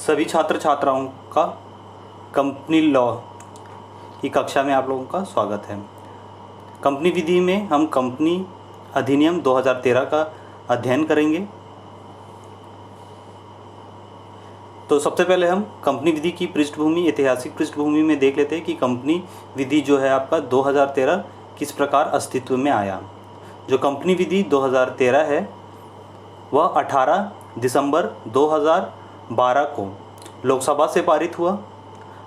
सभी छात्र छात्राओं का कंपनी लॉ की कक्षा में आप लोगों का स्वागत है। कंपनी विधि में हम कंपनी अधिनियम 2013 का अध्ययन करेंगे। तो सबसे पहले हम कंपनी विधि की पृष्ठभूमि, ऐतिहासिक पृष्ठभूमि में देख लेते हैं कि कंपनी विधि जो है आपका 2013 किस प्रकार अस्तित्व में आया। जो कंपनी विधि 2013 है वह 18 दिसंबर 2012 को लोकसभा से पारित हुआ,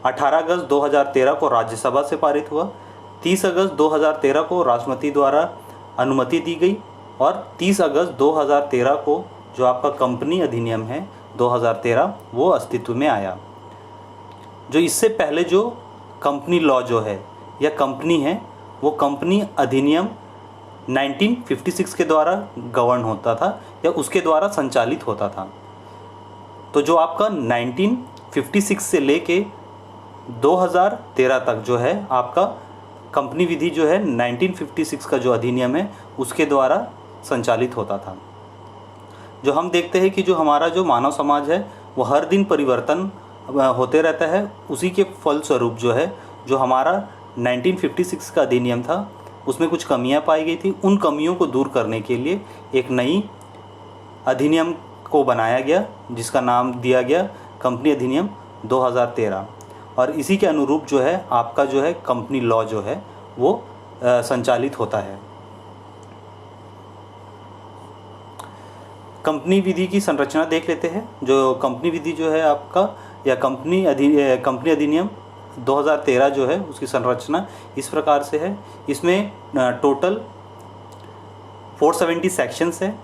18 अगस्त 2013 को राज्यसभा से पारित हुआ, 30 अगस्त 2013 को राष्ट्रपति द्वारा अनुमति दी गई और 30 अगस्त 2013 को जो आपका कंपनी अधिनियम है 2013 वो अस्तित्व में आया। जो इससे पहले जो कंपनी लॉ जो है या कंपनी है वो कंपनी अधिनियम 1956 के द्वारा गवर्न होता था या उसके द्वारा संचालित होता था। तो जो आपका 1956 से लेके 2013 तक जो है आपका कंपनी विधि जो है 1956 का जो अधिनियम है उसके द्वारा संचालित होता था। जो हम देखते हैं कि जो हमारा जो मानव समाज है वो हर दिन परिवर्तन होते रहता है, उसी के फलस्वरूप जो है जो हमारा 1956 का अधिनियम था उसमें कुछ कमियां पाई गई थी। उन कमियों को दूर करने के लिए एक नई अधिनियम को बनाया गया जिसका नाम दिया गया कंपनी अधिनियम 2013 और इसी के अनुरूप जो है आपका जो है कंपनी लॉ जो है वो संचालित होता है। कंपनी विधि की संरचना देख लेते हैं। जो कंपनी विधि जो है आपका या कंपनी अधिनियम 2013 जो है उसकी संरचना इस प्रकार से है। इसमें टोटल 470 सेक्शंस है,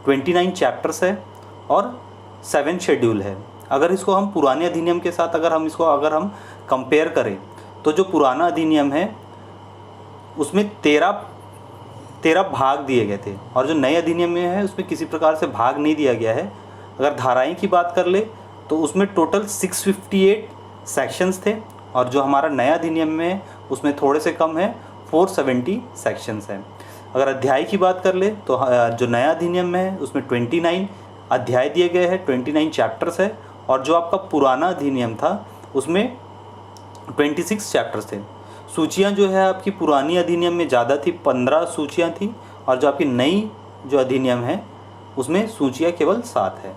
29 चैप्टर्स है और 7 शेड्यूल है। अगर इसको हम पुराने अधिनियम के साथ अगर हम कंपेयर करें तो जो पुराना अधिनियम है उसमें 13 भाग दिए गए थे और जो नए अधिनियम में है उसमें किसी प्रकार से भाग नहीं दिया गया है। अगर धाराएं की बात कर ले तो उसमें टोटल 658 सेक्शंस थे और जो हमारा नया अधिनियम में है उसमें थोड़े से कम है, 470 सेक्शंस हैं। अगर अध्याय की बात कर ले तो जो नया अधिनियम में है उसमें 29 अध्याय दिए गए हैं, 29 चैप्टर्स है और जो आपका पुराना अधिनियम था उसमें 26 चैप्टर्स थे। सूचियाँ जो है आपकी पुरानी अधिनियम में ज़्यादा थी, 15 सूचियाँ थी और जो आपकी नई जो अधिनियम है उसमें सूचियाँ केवल 7 है।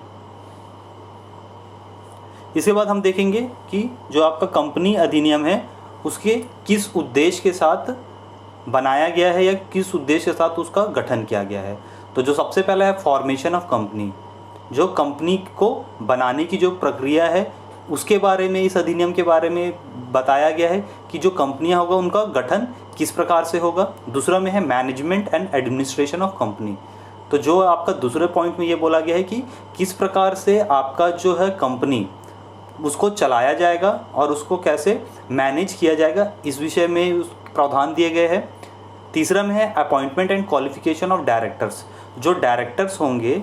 इसके बाद हम देखेंगे कि जो आपका कंपनी अधिनियम है उसके किस उद्देश्य के साथ बनाया गया है या किस उद्देश्य के साथ उसका गठन किया गया है। तो जो सबसे पहला है फॉर्मेशन ऑफ कंपनी, जो कंपनी को बनाने की जो प्रक्रिया है उसके बारे में इस अधिनियम के बारे में बताया गया है कि जो कंपनियां होगा उनका गठन किस प्रकार से होगा। दूसरा में है management and administration of company. तो जो आपका दूसरे पॉइंट में ये बोला गया है कि किस प्रकार से आपका जो है कंपनी उसको चलाया जाएगा और उसको कैसे मैनेज किया जाएगा, इस विषय में प्रावधान दिए गए हैं। तीसरा में है appointment and qualification of directors. जो डायरेक्टर्स होंगे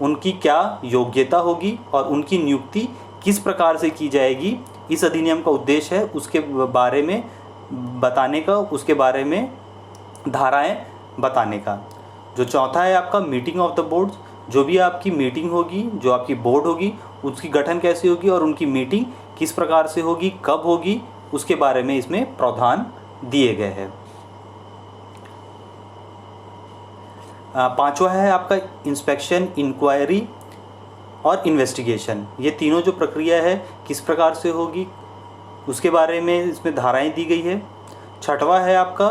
उनकी क्या योग्यता होगी और उनकी नियुक्ति किस प्रकार से की जाएगी, इस अधिनियम का उद्देश्य है उसके बारे में बताने का, उसके बारे में धाराएं बताने का। जो चौथा है आपका मीटिंग ऑफ द बोर्ड। जो भी आपकी मीटिंग होगी, जो आपकी बोर्ड होगी उसकी गठन कैसे होगी और उनकी मीटिंग किस प्रकार से होगी, कब होगी, उसके बारे में इसमें प्रावधान दिए गए हैं। पांचवा है आपका इंस्पेक्शन, इंक्वायरी और इन्वेस्टिगेशन। ये तीनों जो प्रक्रिया है किस प्रकार से होगी उसके बारे में इसमें धाराएं दी गई है। छठवा है आपका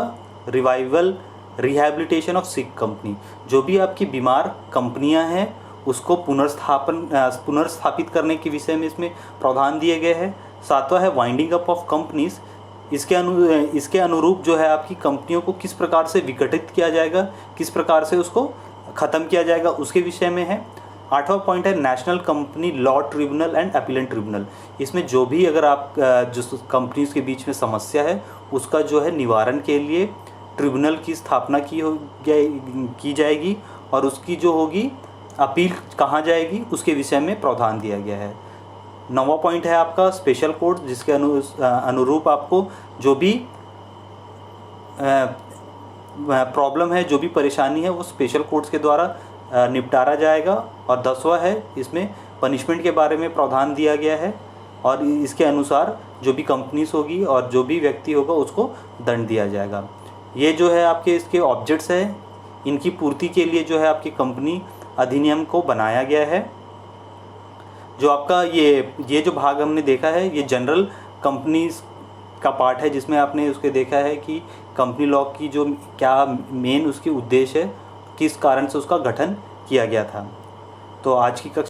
revival, rehabilitation of sick company. जो भी आपकी बीमार कंपनियां हैं उसको पुनर्स्थापित करने के विषय में इसमें प्रावधान दिए गए हैं। सातवां है वाइंडिंग अप ऑफ कंपनीज। इसके अनुरूप जो है आपकी कंपनियों को किस प्रकार से विघटित किया जाएगा, किस प्रकार से उसको ख़त्म किया जाएगा, उसके विषय में है। आठवां पॉइंट है national company law tribunal and appellate tribunal. इसमें जो भी अगर आप जो कंपनीज के बीच में समस्या है उसका जो है निवारण के लिए ट्रिब्यूनल की स्थापना की जाएगी और उसकी जो होगी अपील कहाँ जाएगी उसके विषय में प्रावधान दिया गया है। 9वां पॉइंट है आपका स्पेशल कोर्ट, जिसके अनुरूप आपको जो भी प्रॉब्लम है, जो भी परेशानी है वो स्पेशल कोर्ट्स के द्वारा निपटारा जाएगा। और 10वां है इसमें पनिशमेंट के बारे में प्रावधान दिया गया है और इसके अनुसार जो भी कंपनीज होगी और जो भी व्यक्ति होगा उसको दंड दिया जाएगा। ये जो है आपके इसके ऑब्जेक्ट्स है, इनकी पूर्ति के लिए जो है आपकी कंपनी अधिनियम को बनाया गया है। जो आपका ये जो भाग हमने देखा है ये जनरल कंपनीज का पार्ट है, जिसमें आपने उसके देखा है कि कंपनी लॉ की जो क्या मेन उसकी उद्देश्य है, किस कारण से उसका गठन किया गया था। तो आज की कक्षा